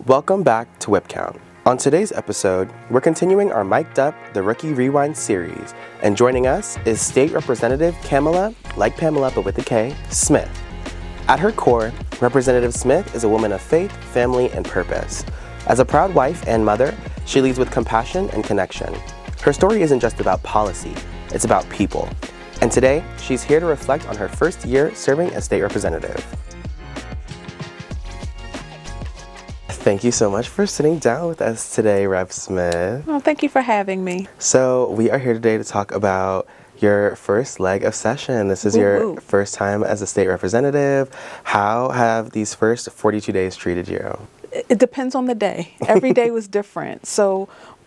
Welcome back to Whip Count. On today's episode, we're continuing our Mic'd Up the Rookie Rewind series, and joining us is State Representative Kamela, like Pamela but with a K, Smith. At her core, Representative Smith is a woman of faith, family, and purpose. As a proud wife and mother, she leads with compassion and connection. Her story isn't just about policy, it's about people. And today, she's here to reflect on her first year serving as state representative. Thank you so much for sitting down with us today, Rep. Smith. Well, thank you for having me. So we are here today to talk about your first leg of session. This is your first time as a state representative. How have these first 42 days treated you? It depends on the day. Every day was different.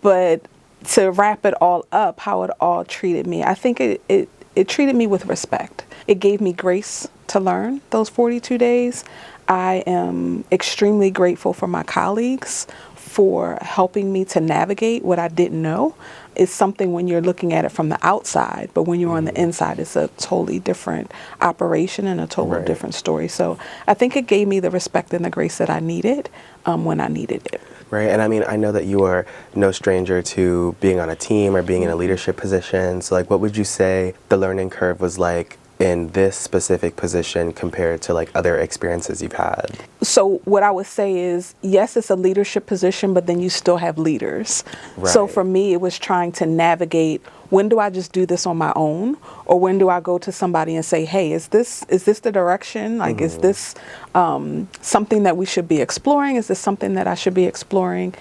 But to wrap it all up, how it all treated me, I think it treated me with respect. It gave me grace to learn those 42 days. I am extremely grateful for my colleagues for helping me to navigate what I didn't know. It's something when you're looking at it from the outside, but when you're on the inside, it's a totally different operation and a totally different story. So I think it gave me the respect and the grace that I needed when I needed it. Right, and I mean, I know that you are no stranger to being on a team or being in a leadership position. So like, what would you say the learning curve was like in this specific position compared to like other experiences you've had? So what I would say is, yes, it's a leadership position, but then you still have leaders. Right. So for me, it was trying to navigate, when do I just do this on my own? Or when do I go to somebody and say, hey, is this the direction? Like, is this something that we should be exploring? Is this something that I should be exploring?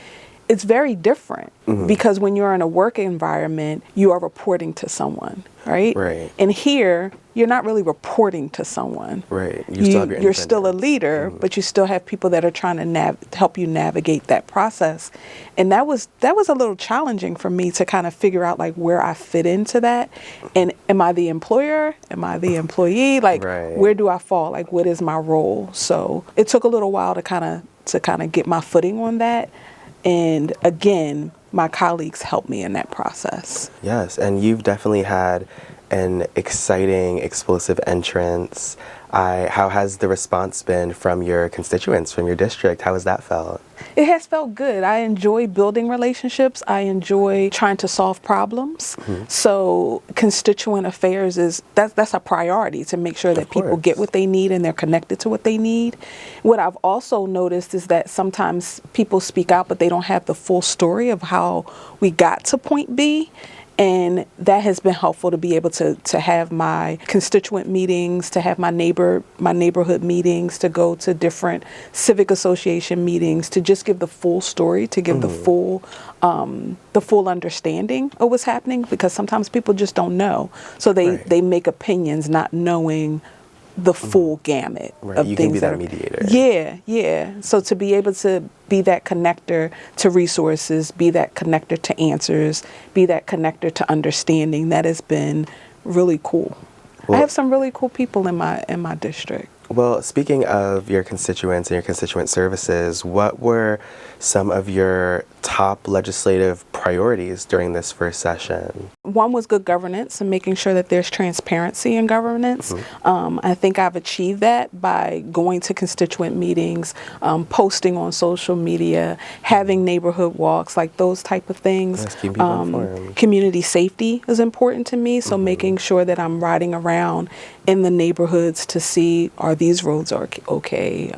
It's very different because when you're in a work environment, you are reporting to someone, right? Right. And here, you're not really reporting to someone. Right. You're still a leader, but you still have people that are trying to help you navigate that process. And that was a little challenging for me to kind of figure out like where I fit into that. And am I the employer? Am I the employee? Like, where do I fall? Like, what is my role? So it took a little while to kind of get my footing on that. And again, my colleagues helped me in that process. Yes, and you've definitely had an exciting, explosive entrance. How has the response been from your constituents, from your district? How has that felt? It has felt good. I enjoy building relationships. I enjoy trying to solve problems. So constituent affairs that's a priority, to make sure that people get what they need and they're connected to what they need. What I've also noticed is that sometimes people speak out, but they don't have the full story of how we got to point B. And that has been helpful to be able to have my constituent meetings, to have my neighborhood meetings, to go to different civic association meetings, to just give the full story, to give the full understanding of what's happening, because sometimes people just don't know. So they make opinions not knowing the full gamut of you things. You can be that mediator. Yeah. So to be able to be that connector to resources, be that connector to answers, be that connector to understanding, that has been really cool. I have some really cool people in my district. Well, speaking of your constituents and your constituent services, what were some of your top legislative priorities during this first session? One was good governance and making sure that there's transparency in governance. I think I've achieved that by going to constituent meetings, posting on social media, having neighborhood walks, like those type of things. Yes, keep people informed. Community safety is important to me, so making sure that I'm riding around in the neighborhoods to see, are these roads okay?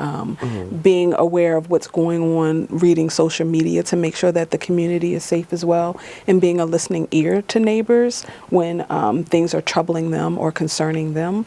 Being aware of what's going on, reading social media to make sure that the community is safe as well, and being a listening ear to neighbors when things are troubling them or concerning them.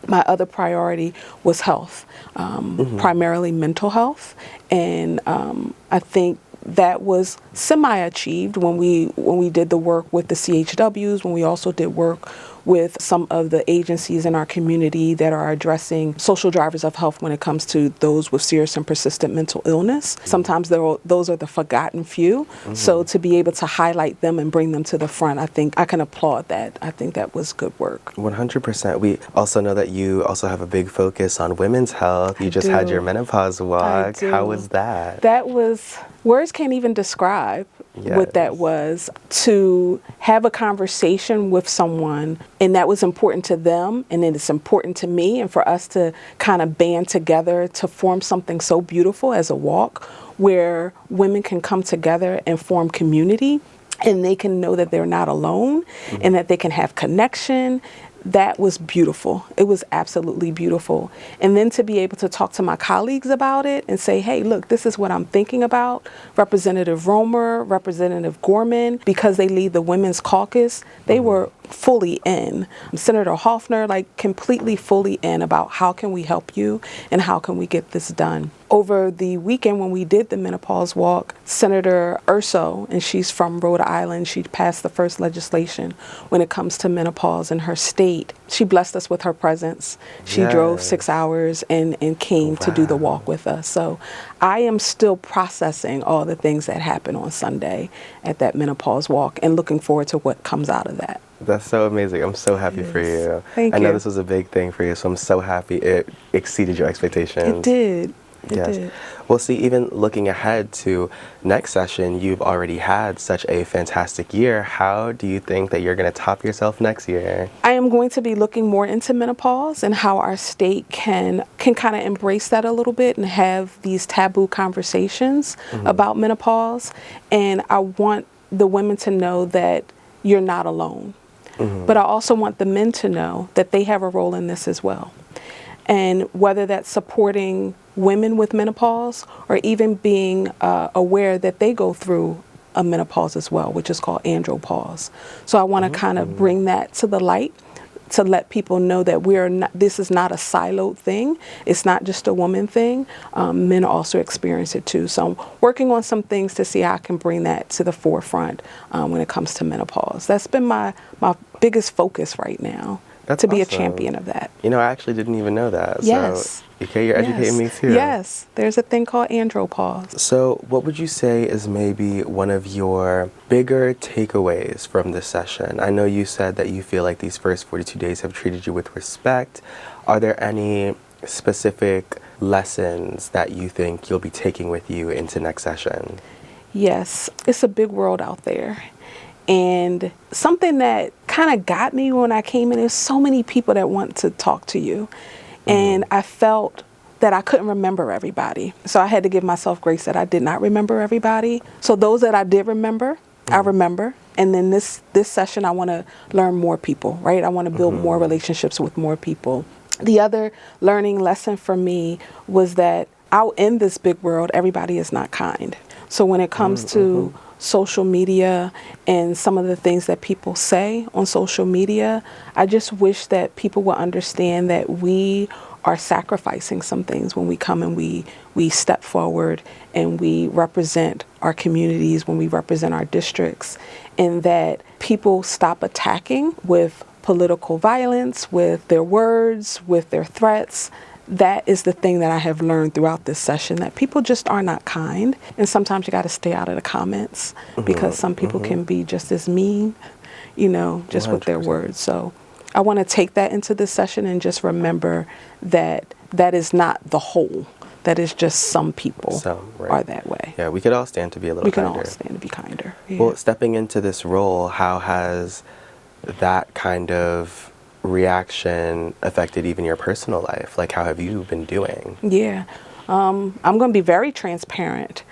My other priority was health, primarily mental health, and I think that was semi-achieved when we did the work with the CHWs, when we also did work with some of the agencies in our community that are addressing social drivers of health when it comes to those with serious and persistent mental illness. Sometimes those are the forgotten few. So to be able to highlight them and bring them to the front, I think I can applaud that. I think that was good work. 100%. We also know that you also have a big focus on women's health. You just had your menopause walk. How was that? That was, words can't even describe what that was, to have a conversation with someone, and that was important to them, and then it's important to me, and for us to kind of band together to form something so beautiful as a walk where women can come together and form community, and they can know that they're not alone, and that they can have connection. That was beautiful. It was absolutely beautiful. And then to be able to talk to my colleagues about it and say, hey, look, this is what I'm thinking about. Representative Romer, Representative Gorman, because they lead the Women's Caucus, they were fully in. Senator Hoffner, like completely fully in about how can we help you and how can we get this done. Over the weekend when we did the menopause walk, Senator Urso, and she's from Rhode Island, she passed the first legislation when it comes to menopause in her state. She blessed us with her presence. She drove 6 hours and came to do the walk with us. So I am still processing all the things that happened on Sunday at that menopause walk and looking forward to what comes out of that. That's so amazing. I'm so happy for you. Thank I know you. this was a big thing for you, so I'm so happy it exceeded your expectations. It did. It Yes. did. Well, see, even looking ahead to next session, you've already had such a fantastic year. How do you think that you're going to top yourself next year? I am going to be looking more into menopause and how our state can kind of embrace that a little bit and have these taboo conversations about menopause. And I want the women to know that you're not alone. But I also want the men to know that they have a role in this as well. And whether that's supporting women with menopause or even being aware that they go through a menopause as well, which is called andropause. So I want to kind of bring that to the light to let people know that this is not a siloed thing. It's not just a woman thing. Men also experience it too. So I'm working on some things to see how I can bring that to the forefront when it comes to menopause. That's been my biggest focus right now. That's to be awesome. a champion of that. You know, I actually didn't even know that. Yes. So, okay, you're educating me too. Yes, there's a thing called andropause. So what would you say is maybe one of your bigger takeaways from this session? I know you said that you feel like these first 42 days have treated you with respect. Are there any specific lessons that you think you'll be taking with you into next session? Yes, it's a big world out there. And something that kind of got me when I came in, there's so many people that want to talk to you. And I felt that I couldn't remember everybody. So I had to give myself grace that I did not remember everybody. So those that I did remember, I remember. And then this session, I want to learn more people, right? I want to build more relationships with more people. The other learning lesson for me was that out in this big world, everybody is not kind. So when it comes to social media and some of the things that people say on social media, I just wish that people will understand that we are sacrificing some things when we come and we step forward and we represent our communities, when we represent our districts, and that people stop attacking with political violence, with their words, with their threats. That is the thing that I have learned throughout this session, that people just are not kind. And sometimes you got to stay out of the comments because some people can be just as mean, you know, just 100%. With their words. So I want to take that into this session and just remember that that is not the whole. That is just some people are that way. Yeah, we could all stand to be a little kinder. We can all stand to be kinder. Yeah. Well, stepping into this role, how has that kind of reaction affected even your personal life? Like, how have you been doing? Yeah, I'm going to be very transparent.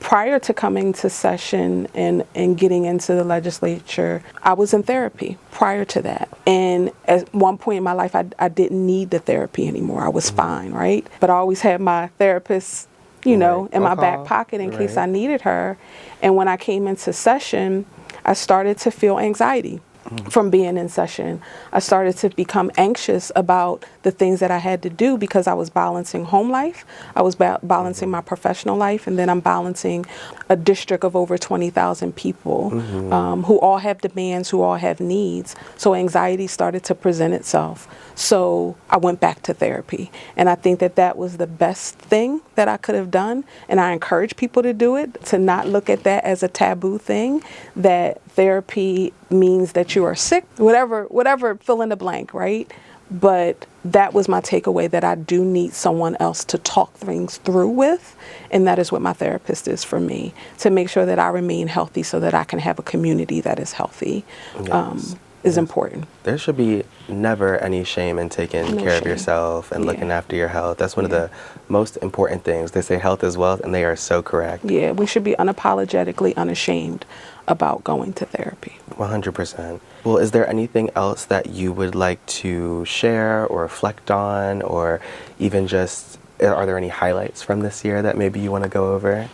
Prior to coming to session and getting into the legislature, I was in therapy prior to that. And at one point in my life, I didn't need the therapy anymore. I was fine, right? But I always had my therapist, you know, in my back pocket in case I needed her. And when I came into session, I started to feel anxiety from being in session. I started to become anxious about the things that I had to do because I was balancing home life, I was balancing my professional life, and then I'm balancing a district of over 20,000 people who all have demands, who all have needs. So anxiety started to present itself. So I went back to therapy. And I think that that was the best thing that I could have done. And I encourage people to do it, to not look at that as a taboo thing, that therapy means that you are sick, whatever, fill in the blank, right? But that was my takeaway, that I do need someone else to talk things through with. And that is what my therapist is for me, to make sure that I remain healthy so that I can have a community that is healthy. Yes. Is important. There should be never any shame in taking care of yourself and looking after your health. That's one of the most important things. They say health is wealth, and they are so correct. Yeah, we should be unapologetically unashamed about going to therapy. 100%. Well, is there anything else that you would like to share or reflect on, or even just, are there any highlights from this year that maybe you want to go over?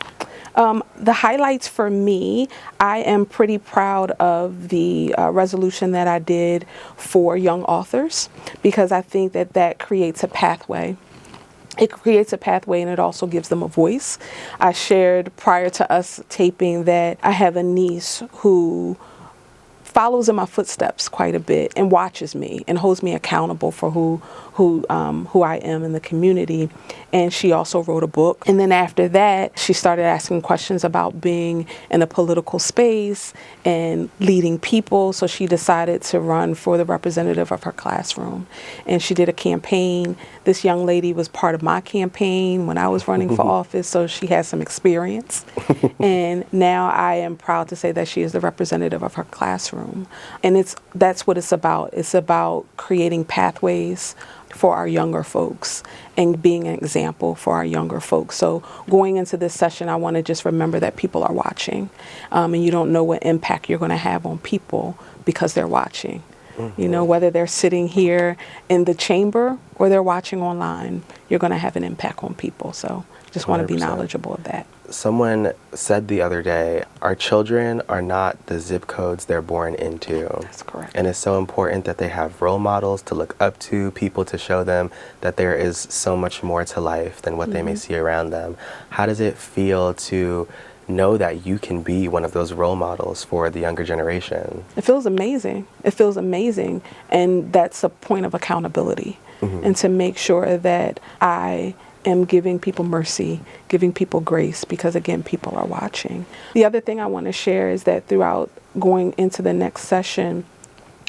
The highlights for me, I am pretty proud of the resolution that I did for young authors, because I think that that creates a pathway. It creates a pathway, and it also gives them a voice. I shared prior to us taping that I have a niece who follows in my footsteps quite a bit and watches me and holds me accountable for who I am in the community. And she also wrote a book. And then after that, she started asking questions about being in a political space and leading people. So she decided to run for the representative of her classroom. And she did a campaign. This young lady was part of my campaign when I was running for office, so she has some experience. And now I am proud to say that she is the representative of her classroom. And that's what it's about. It's about creating pathways for our younger folks and being an example for our younger folks. So going into this session, I want to just remember that people are watching, and you don't know what impact you're going to have on people because they're watching. Mm-hmm. You know, whether they're sitting here in the chamber or they're watching online, you're going to have an impact on people. So just want to be knowledgeable of that. Someone said the other day, our children are not the zip codes they're born into. That's correct. And it's so important that they have role models to look up to, people to show them that there is so much more to life than what they may see around them. How does it feel to know that you can be one of those role models for the younger generation? It feels amazing. It feels amazing. And that's a point of accountability. And to make sure that I am giving people mercy, giving people grace, because again, people are watching. The other thing I want to share is that throughout going into the next session,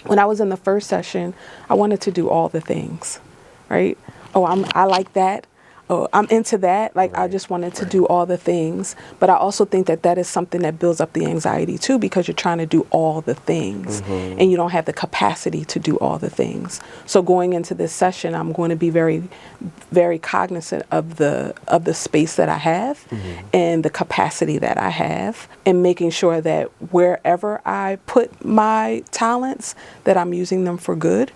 when I was in the first session, I wanted to do all the things, right? Oh, I like that. Oh, I'm into that. Like, I just wanted to do all the things. But I also think that that is something that builds up the anxiety too, because you're trying to do all the things and you don't have the capacity to do all the things. So going into this session, I'm going to be very, very cognizant of the space that I have and the capacity that I have, and making sure that wherever I put my talents, that I'm using them for good,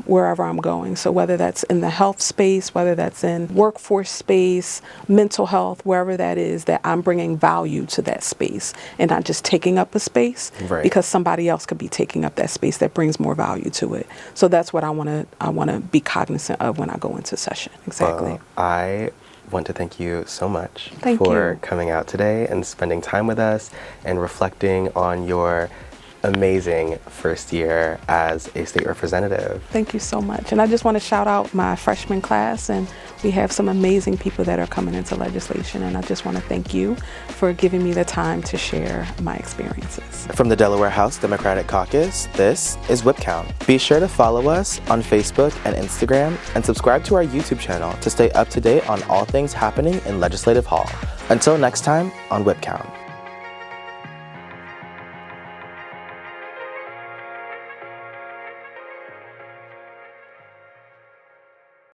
wherever I'm going. So whether that's in the health space, whether that's in workforce space, mental health, wherever that is, that I'm bringing value to that space and not just taking up a space because somebody else could be taking up that space that brings more value to it. So that's what I want to be cognizant of when I go into session. Exactly. Well, I want to thank you so much for coming out today and spending time with us and reflecting on your amazing first year as a state representative. Thank you so much. And I just want to shout out my freshman class, and we have some amazing people that are coming into legislation, and I just want to thank you for giving me the time to share my experiences. From the Delaware House Democratic Caucus, this is Whip Count. Be sure to follow us on Facebook and Instagram, and subscribe to our YouTube channel to stay up to date on all things happening in Legislative Hall. Until next time on Whip Count.